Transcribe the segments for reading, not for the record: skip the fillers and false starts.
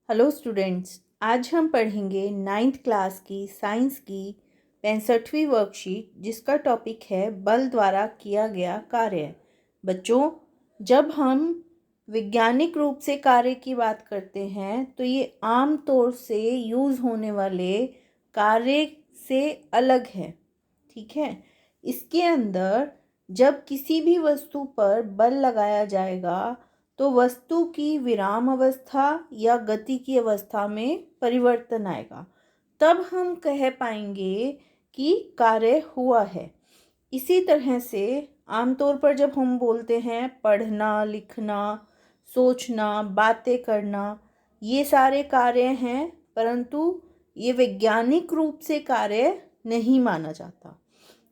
Hello students, आज हम पढ़ेंगे नाइन्थ क्लास की साइंस की 65वीं वर्कशीट जिसका टॉपिक है बल द्वारा किया गया कार्य। बच्चों, जब हम वैज्ञानिक रूप से कार्य की बात करते हैं तो ये आम तौर से यूज़ होने वाले कार्य से अलग है। ठीक है, इसके अंदर जब किसी भी वस्तु पर बल लगाया जाएगा तो वस्तु की विराम अवस्था या गति की अवस्था में परिवर्तन आएगा, तब हम कह पाएंगे कि कार्य हुआ है। इसी तरह से आमतौर पर जब हम बोलते हैं पढ़ना, लिखना, सोचना, बातें करना, ये सारे कार्य हैं, परंतु ये वैज्ञानिक रूप से कार्य नहीं माना जाता।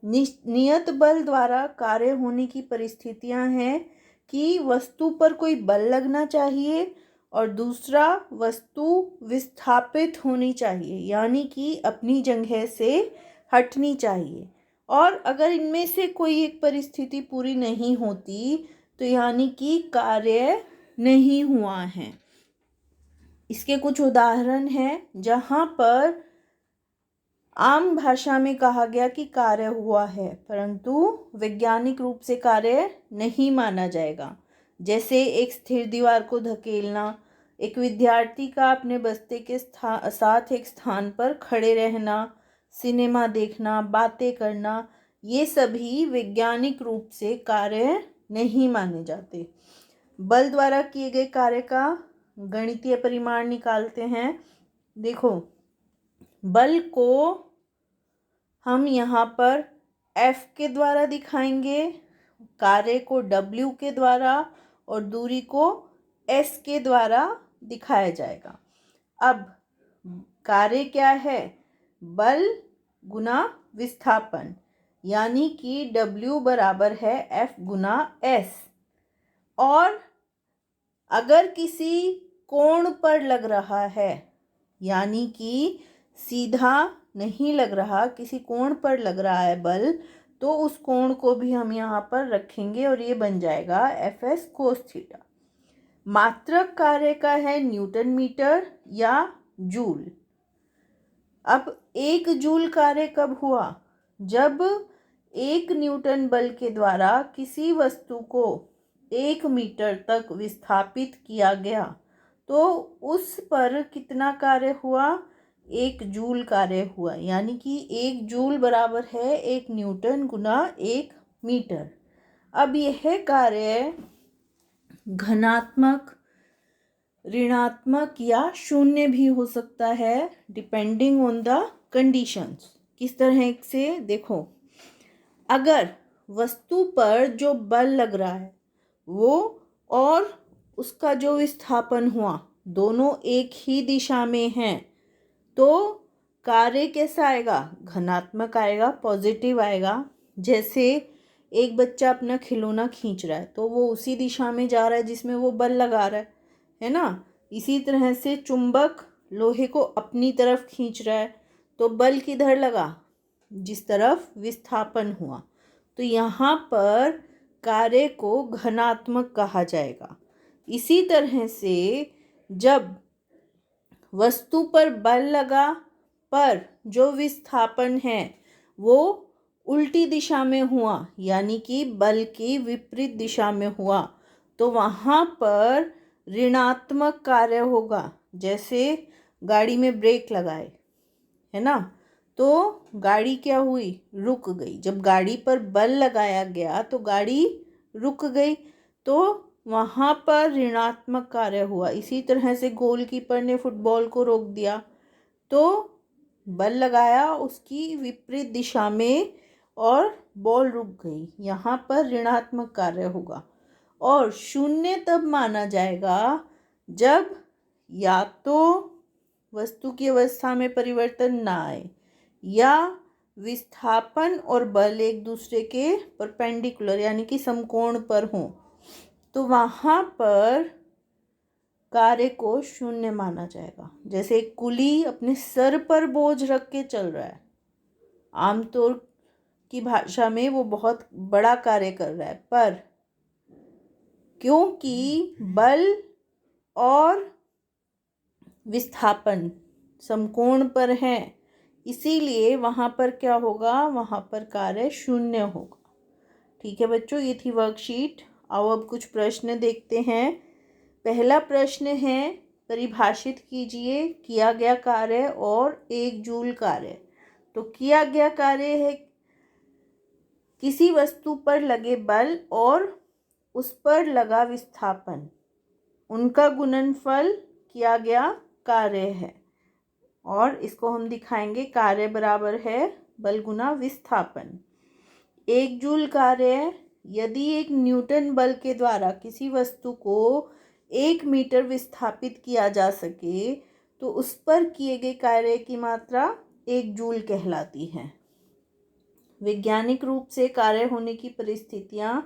नियत बल द्वारा कार्य होने की परिस्थितियां हैं कि वस्तु पर कोई बल लगना चाहिए और दूसरा वस्तु विस्थापित होनी चाहिए, यानी कि अपनी जगह से हटनी चाहिए। और अगर इनमें से कोई एक परिस्थिति पूरी नहीं होती तो यानी कि कार्य नहीं हुआ है। इसके कुछ उदाहरण हैं जहाँ पर आम भाषा में कहा गया कि कार्य हुआ है परंतु वैज्ञानिक रूप से कार्य नहीं माना जाएगा। जैसे एक स्थिर दीवार को धकेलना, एक विद्यार्थी का अपने बस्ते के साथ एक स्थान पर खड़े रहना, सिनेमा देखना, बातें करना, ये सभी वैज्ञानिक रूप से कार्य नहीं माने जाते। बल द्वारा किए गए कार्य का गणितीय परिमाण निकालते हैं। देखो, बल को हम यहाँ पर F के द्वारा दिखाएंगे, कार्य को W के द्वारा और दूरी को S के द्वारा दिखाया जाएगा। अब कार्य क्या है? बल गुना विस्थापन, यानी कि W बराबर है F गुना S। और अगर किसी कोण पर लग रहा है, यानी कि सीधा नहीं लग रहा, किसी कोण पर लग रहा है बल, तो उस कोण को भी हम यहाँ पर रखेंगे और ये बन जाएगा Fs cos थीटा। मात्रक कार्य का है न्यूटन मीटर या जूल। अब 1 जूल कार्य कब हुआ? जब 1 न्यूटन बल के द्वारा किसी वस्तु को 1 मीटर तक विस्थापित किया गया तो उस पर कितना कार्य हुआ? 1 जूल कार्य हुआ, यानी कि 1 जूल बराबर है 1 न्यूटन गुना 1 मीटर। अब यह कार्य धनात्मक, ऋणात्मक या शून्य भी हो सकता है, डिपेंडिंग ऑन द कंडीशंस। किस तरह से? देखो, अगर वस्तु पर जो बल लग रहा है वो और उसका जो विस्थापन हुआ दोनों एक ही दिशा में हैं तो कार्य कैसा आएगा? धनात्मक आएगा, पॉजिटिव आएगा। जैसे एक बच्चा अपना खिलौना खींच रहा है तो वो उसी दिशा में जा रहा है जिसमें वो बल लगा रहा है ना। इसी तरह से चुंबक लोहे को अपनी तरफ खींच रहा है तो बल किधर लगा? जिस तरफ विस्थापन हुआ। तो यहाँ पर कार्य को धनात्मक कहा जाएगा। इसी तरह से जब वस्तु पर बल लगा पर जो विस्थापन है वो उल्टी दिशा में हुआ, यानी कि बल की विपरीत दिशा में हुआ, तो वहाँ पर ऋणात्मक कार्य होगा। जैसे गाड़ी में ब्रेक लगाए, है ना, तो गाड़ी क्या हुई? रुक गई। जब गाड़ी पर बल लगाया गया तो गाड़ी रुक गई, तो वहाँ पर ऋणात्मक कार्य हुआ। इसी तरह से गोलकीपर ने फुटबॉल को रोक दिया तो बल लगाया उसकी विपरीत दिशा में और बॉल रुक गई, यहाँ पर ऋणात्मक कार्य होगा। और शून्य तब माना जाएगा जब या तो वस्तु की अवस्था में परिवर्तन ना आए या विस्थापन और बल एक दूसरे के परपेंडिकुलर यानी कि समकोण पर हों, तो वहाँ पर कार्य को शून्य माना जाएगा। जैसे एक कुली अपने सर पर बोझ रख के चल रहा है, आमतौर की भाषा में वो बहुत बड़ा कार्य कर रहा है, पर क्योंकि बल और विस्थापन समकोण पर है, इसीलिए वहाँ पर क्या होगा, वहाँ पर कार्य शून्य होगा। ठीक है बच्चों, ये थी वर्कशीट। आओ अब कुछ प्रश्न देखते हैं। पहला प्रश्न है, परिभाषित कीजिए किया गया कार्य और 1 जूल कार्य। तो किया गया कार्य है किसी वस्तु पर लगे बल और उस पर लगा विस्थापन, उनका गुणनफल किया गया कार्य है। और इसको हम दिखाएंगे, कार्य बराबर है बल गुना विस्थापन। 1 जूल कार्य, यदि 1 न्यूटन बल के द्वारा किसी वस्तु को 1 मीटर विस्थापित किया जा सके तो उस पर किए गए कार्य की मात्रा 1 जूल कहलाती है। वैज्ञानिक रूप से कार्य होने की परिस्थितियां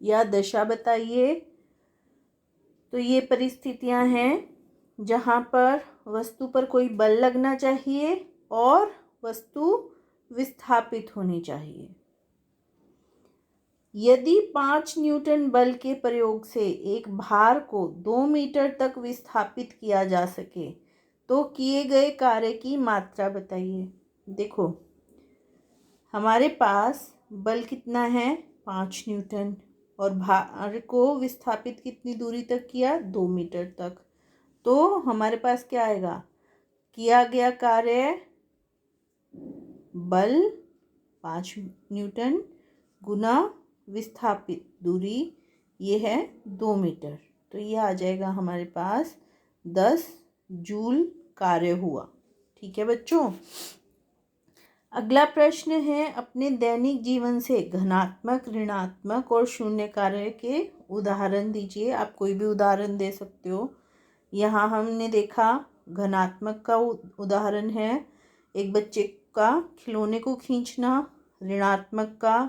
या दशा बताइए। तो ये परिस्थितियां हैं जहां पर वस्तु पर कोई बल लगना चाहिए और वस्तु विस्थापित होनी चाहिए। यदि 5 न्यूटन बल के प्रयोग से एक भार को 2 मीटर तक विस्थापित किया जा सके तो किए गए कार्य की मात्रा बताइए। देखो, हमारे पास बल कितना है, 5 न्यूटन, और भार को विस्थापित कितनी दूरी तक किया, 2 मीटर तक। तो हमारे पास क्या आएगा, किया गया कार्य बल 5 न्यूटन गुना विस्थापित दूरी, ये है 2 मीटर। तो ये आ जाएगा हमारे पास 10 जूल कार्य हुआ। ठीक है बच्चों। अगला प्रश्न है, अपने दैनिक जीवन से धनात्मक, ऋणात्मक और शून्य कार्य के उदाहरण दीजिए। आप कोई भी उदाहरण दे सकते हो। यहाँ हमने देखा धनात्मक का उदाहरण है एक बच्चे का खिलौने को खींचना, ऋणात्मक का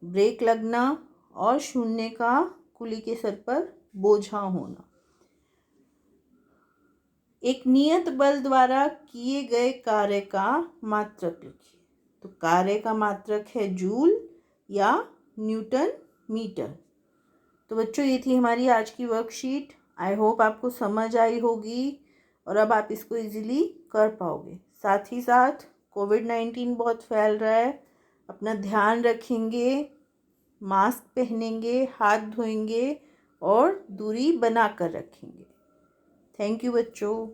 ब्रेक लगना, और शून्य का कुली के सर पर बोझा होना। एक नियत बल द्वारा किए गए कार्य का मात्रक लिखिए। तो कार्य का मात्रक है जूल या न्यूटन मीटर। तो बच्चों, ये थी हमारी आज की वर्कशीट। आई होप आपको समझ आई होगी और अब आप इसको इजीली कर पाओगे। साथ ही साथ कोविड-19 बहुत फैल रहा है, अपना ध्यान रखेंगे, मास्क पहनेंगे, हाथ धोएंगे और दूरी बना कर रखेंगे। थैंक यू बच्चों।